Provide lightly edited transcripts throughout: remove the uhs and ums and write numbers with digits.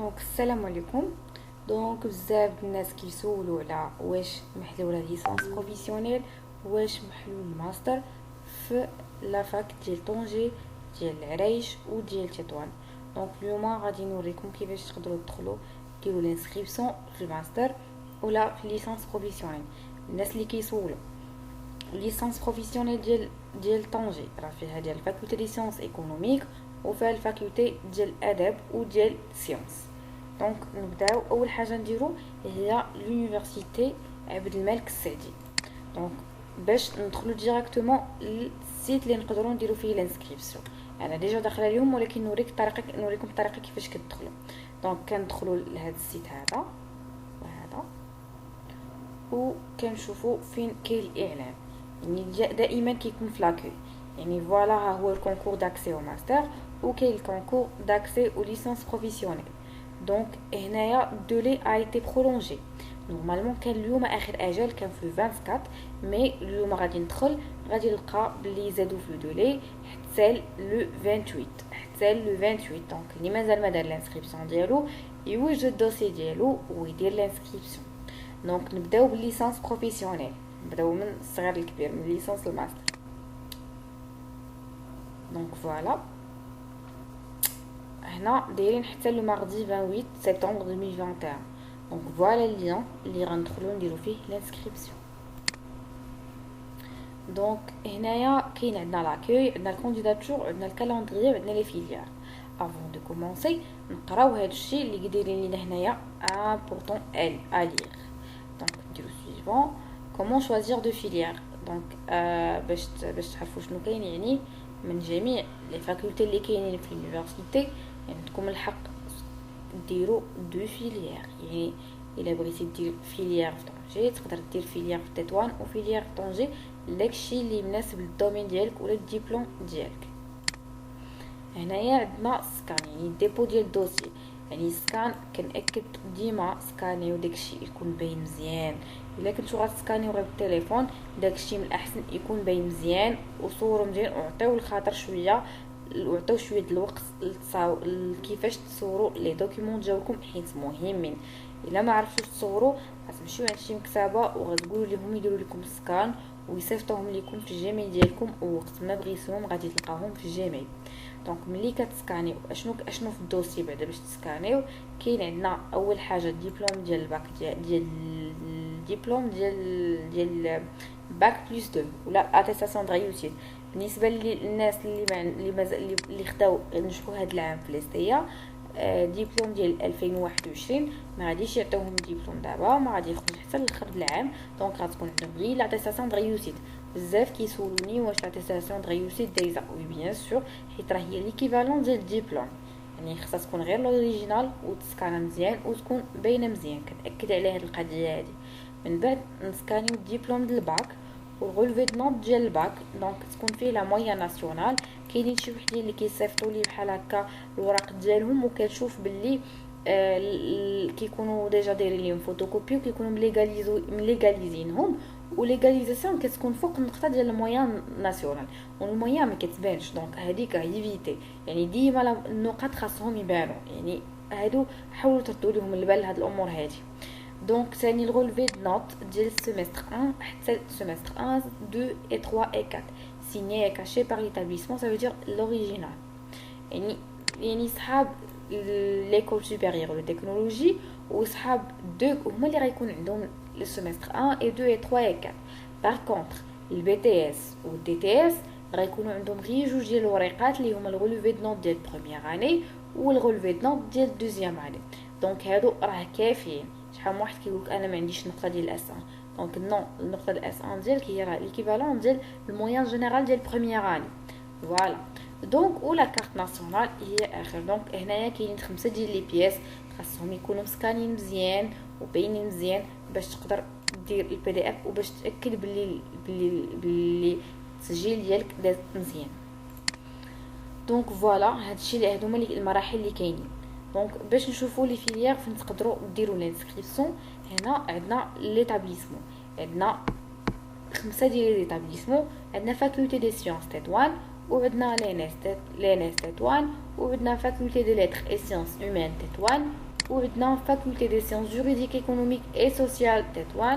دونك السلام عليكم. دونك بزاف الناس كيسولوا على واش محلو لا ليسانس بروفيسيونيل، واش محلو الماستر في لافاك ديال طونجي، ديال العرايش وديال تطوان. دونك اليوم غادي نوريكم كيفاش تقدروا تدخلوا ديروا لانسكريبسيون في الماستر ولا في ليسانس بروفيسيونيل. الناس اللي كيسولوا ليسانس بروفيسيونيل ديال طنجة راه فيها ديال الفاكولتي دي سيونس ايكونوميك وفيها الفاكولتي ديال الادب وديال سيونس. دونك نبداو اول حاجه نديرو هي لونيفرسيتي عبد الملك السعدي. دونك باش ندخلو ديريكتومون للسيت اللي نقدروا نديرو فيه لانسكريبسيون. انا ديجا داخله اليوم ولكن نوريكم الطريقه كيفاش كتدخلوا. دونك كندخلوا لهذا السيت هذا وهذا وكنشوفوا فين كاين الاعلان، يعني دائما كيكون في لاكوي. يعني فوالا ها هو الكونكور داكسي او ماستر وكاين الكونكور داكسي او ليسانس بروفيسيونيل. دونك هنايا دولي ا ايتي برولونجي. نورمالمون كان اليوم اخر اجل كان في 24 مي اليوم غادي ندخل غادي نلقى بلي زادوا في دولي حتى لو 28 حتى لو 28. دونك اللي مازال ما دار لانسكريبسيون ديالو يوجد الدوسي ديالو ويدير لانسكريبسيون. دونك نبداو بالليسانس بروفيسيونيل، نبداو من الصغير للكبير، من ليسانس للماستر. دونك فوالا هنا دايرين حتى لو ماردي 28 سبتمبر 2021. دونك فوالا اللين اللي غندخلو نديرو فيه لانسكريبسيون. دونك هنايا كاين عندنا لاكوي، عندنا الكانديداتور، عندنا الكالندري، عندنا لي فيليير. افون دو كومونسي نقراو هاد الشيء اللي دايرين لينا هنايا امبورطون ا لير. دونك نديرو سويفون كومون شوازير دو فيليير. دونك باش تعرفوا شنو كاين، يعني من جميع لي فاكولتي اللي كاينين في اليونيفرسيتي عندكم الحق ديروا دو فيليير. يعني الا بغيتي دير فيليير في طنجة تقدر دير فيليير في تطوان وفيليير في طنجة، داكشي اللي مناسب للدومين ديالك ولا الدبلوم ديالك. هنايا عندنا سكان، يعني ديبو ديال الدوسي. يعني سكان كنأكد ديما سكانيو داكشي يكون باين مزيان. الا كنتو غتسكانيو غير بالتليفون داكشي من الاحسن يكون باين مزيان وصوروا مزيان، وعطيو الخاطر شويه وعطيو شويه الوقت كيفاش تصوروا لي دوكيومون ديالكم حيت مهمين. الا ما عرفتوش تصوروا غتمشيو عند شي مكتبه وغتقولوا لهم يديروا لكم سكان ويصيفطوهم لكم في الجيميل ديالكم، ووقت ما بغيتوهم غادي تلقاهم في الجيميل. دونك ملي كتسكانيو اشنو في الدوسي بعدا باش تسكانيو، كاين عندنا اول حاجه الدبلوم ديال الباك ديال الدبلوم ديال باك بلس 2 ولا اتيستاسيون دو ريوسيت. بالنسبه للناس اللي مازال اللي خداو نجحوا هذا العام في ليستيا ديبلوم ديال 2021 ما غاديش يعطيوهم الدبلوم دابا، ما غادي يخرج حتى لاخر العام. دونك غتكون عندهم غير لاتيستاسيون دو ريوسيت. بزاف كيسولوني واش لاتيستاسيون دو ريوسيت دايزه، وي بيان سور حيت راه هي ليكيفالون ديال الدبلوم. يعني خصها تكون غير لوريجينال وتسكانا مزيان وتكون باينه مزيان. كنأكد على هذه القضيه هذه. من بعد نسكانيو الدبلوم ديال الباك والغولفي دو نوت ديال الباك. دونك تكون فيه لا مويا ناسيونال. كاينين شي وحدين اللي كيصيفطوا لي بحال هكا الوراق ديالهم وكنشوف باللي كيكونوا ديجا دايرين ليهم فوتوكوبي وكيكونوا مليغاليزينهم، وليغاليزاسيون كتكون فوق النقطه ديال المويان ناسيونال والمويان ما كتبانش. دونك هذيك ايفيتي، يعني ديما النقط خاصهم يبانوا. يعني هادو حاولوا تردوا لهم البال هاد الامور هذه. دونك ثاني الغولفي دو نوت ديال السيمستر 1 حتى السيمستر 1 2 et 3 et 4 signé et caché par l'établissement. ça veut dire l'original. يعني صحاب ليكول سوبيريور دو تكنولوجي وصحاب دو هما اللي غيكون عندهم السيمستر 1 et 2 et 3 et 4. باغ كونطخ البي تي اس والدي تي اس غيكونوا عندهم غير جوج ديال الوريقات اللي هما الغولفي دو نوت ديال بروميير اني والغولفي دو نوت ديال دوزيام اني. دونك هادو راه كافيين. شحال من واحد كيقولك انا ما عنديش النقطه ديال الاس 1. دونك نو النقطه ديال الاس 1 ديالك هي راه ليكيفالون ديال المويان جينيرال ديال بروميير اني. فوالا دونك ولا كارت ناسيونال هي اخر. دونك هنايا كاينين 5 ديال لي بياس خاصهم يكونوا مسكانين مزيان وباينين مزيان باش تقدر دير البي دي اف وباش تاكد باللي التسجيل ديالك داز مزيان. دونك فوالا هادشي هادو هما المراحل اللي كاينين. دونك باش نشوفوا لي فيليير فين تقدروا ديروا لانسكريبسيون، هنا عندنا ليتابليسمون. عندنا 5 ديال ليتابليسمون. عندنا فاكولتي دي سيونس تطوان وعندنا لينس تطوان وعندنا فاكولتي دي ليتر اي سيونس هومان تطوان وعندنا faculté des sciences juridiques économiques et sociales تطوان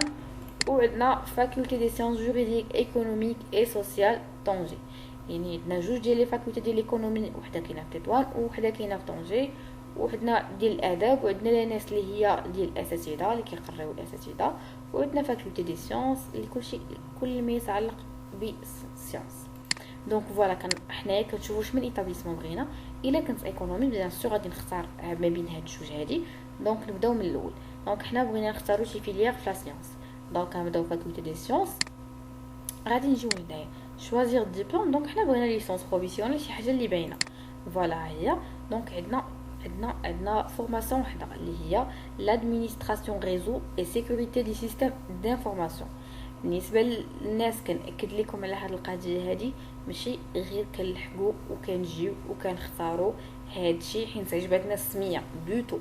وعندنا faculté des sciences juridiques économiques et sociales طنجة. يعني عندنا جوج ديال لي فاكولتي ديال ليكونومي، وحده كاينه في تطوان وحده كاينه في طنجة. وعندنا ديال الاداب وعندنا لي ناس اللي هي ديال الاساتذه اللي كيقراو الاساتذه، وعندنا فاكولتي دي سيونس اللي كل ما يتعلق بالسيونس. دونك فوالا حنايا كنشوفوا شمن ايتابليسمون بغينا. الا كنت ايكونومي بيان سور غادي نختار ما بين هاد الجوج هادي. دونك نبداو من الاول. دونك حنا بغينا نختاروا شي فيليير في لا سيونس، دونك كنبداو فاكولتي دي سيونس. غادي نجيو هنايا شوازير الدبلوم. دونك حنا بغينا ليسونس بروفيسيونيل، شي حاجه اللي باينه. فوالا هي. دونك عندنا فورماسيون وحده اللي هي لادمينستراسيون ريزو اي سيكوريتي دي سيستيم دانفورماسيون. بالنسبه للناس كنأكد لكم على هاد القضيه هادي، ماشي غير كنلحقوا وكنجيو وكنختاروا هادشي حيت عجبتنا السميه دوتو.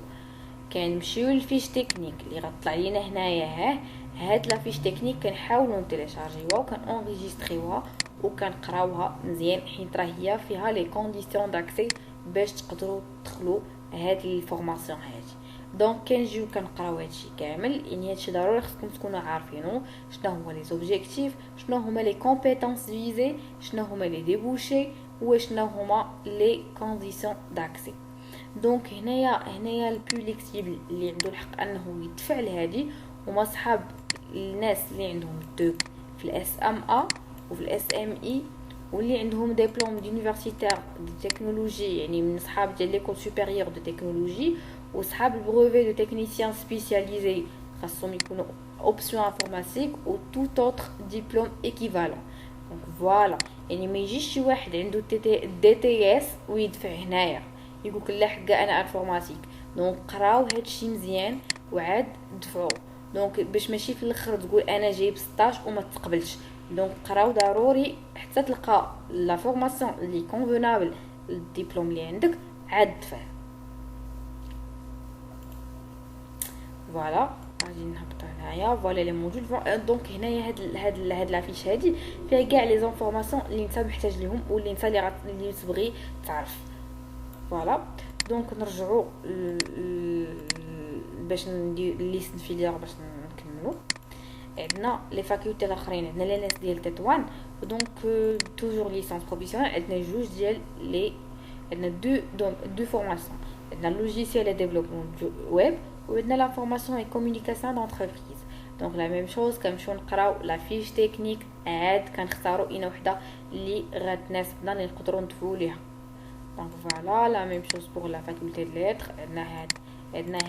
كنمشيو للفيش تكنيك اللي غطلع لينا هنايا. هاد لا فيش تكنيك كنحاولوا نتيليشارجيوها وكنونغيستريوها وكنقراوها مزيان، حيت راه هي فيها لي كونديسيون داكسي باش تقدروا تدخلوا هاد الفورماسيون هادي. دونك كنجيو كنقراو هادشي كامل. يعني هادشي ضروري خصكم تكونوا عارفينه شنو هما لي زوبجيكتيف، شنو هما لي كومبيتونس فيزي، شنو هما لي ديبوشي، وشنو هما لي كونديسيون داكسي. دونك هنايا البوبليك سيبل اللي عنده الحق انه يدفع لهادي هما صحاب الناس اللي عندهم الدوك في الاس ام ا وفي الاس ام اي، واللي عندهم ديبلوم دونيفرسيتير دي تكنولوجي، يعني من صحاب ديال ليكول سوبيريور دو تكنولوجي، وصحاب البروفي دو تكنيسيان سبيسياليزي خاصهم يكونوا اوبسيون انفورماتيك و توت اوتر ديبلوم ايكيفالون. دونك فوالا يعني ما يجيش شي واحد عنده دي تي اس ويدفع هنايا يقولك لا حقا انا انفورماتيك. دونك قراو هادشي مزيان وعاد دفعوا. دونك باش ماشي في الاخر تقول انا جايب 16 وما تقبلش. دونك قراو ضروري حتى تلقى لا فورماسيون اللي كونفونابل الدبلوم اللي عندك عاد دفع. فوالا غادي نهبطوا هنايا. فوالا لي موديول. دونك هنايا هاد لافيش هادي فيها كاع لي زانفورماسيون اللي انت محتاج ليهم واللي انت اللي تبغي تعرف. فوالا دونك نرجعوا باش ندير ليست فيليير باش نكملوا. عندنا لي فاكولتي الاخرين، عندنا لي ناس ديال تطوان. دونك توجور ليسانس بروفيسيونيل عندنا جوج ديال لي، عندنا دو فورماسيون. عندنا لوجيسيال اي ديفلوبمون ويب وعندنا لا فورماسيون اي كومونيكاسيون دونتربريز. دونك لا ميم شوز كنمشيو نقراو لا فيش تكنيك، عاد كنختاروا اين وحده اللي غتناسبنا اللي نقدروا ندفعوا ليها. دونك فوالا لا ميم شوز بور لا فاكولتي دو ليتر. عندنا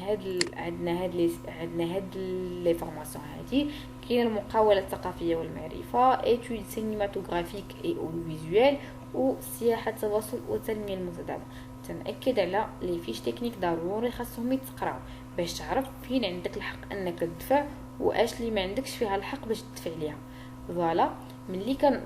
هاد لي فورماسيون هادي. كاين المقاوله الثقافيه والمعرفه، ايتود سينماتوغرافيك اي اوديوفيزوال، وسياحه التواصل والتنميه المستدامه. تنأكد على لي فيش تكنيك ضروري خاصهم يتقراو باش تعرف فين عندك الحق انك تدفع واش اللي ما عندكش فيها الحق باش تدفع ليها. فوالا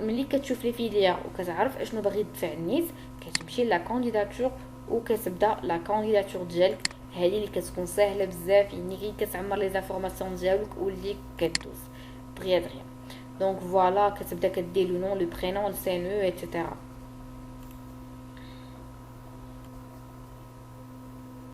ملي كتشوف لي فيليير وكتعرف اشنو باغي تدفع النيت، كتمشي لا كانديداتور وكتبدا لا كانديداتور ديالك. هذه اللي كتكون سهله بزاف، يعني غير كتعمر لي زانفورماسيون ديالك واللي كدوز دغيا. دونك فوالا كتبدا كدير لو نون لو برينون لو سي ان او ايتترا.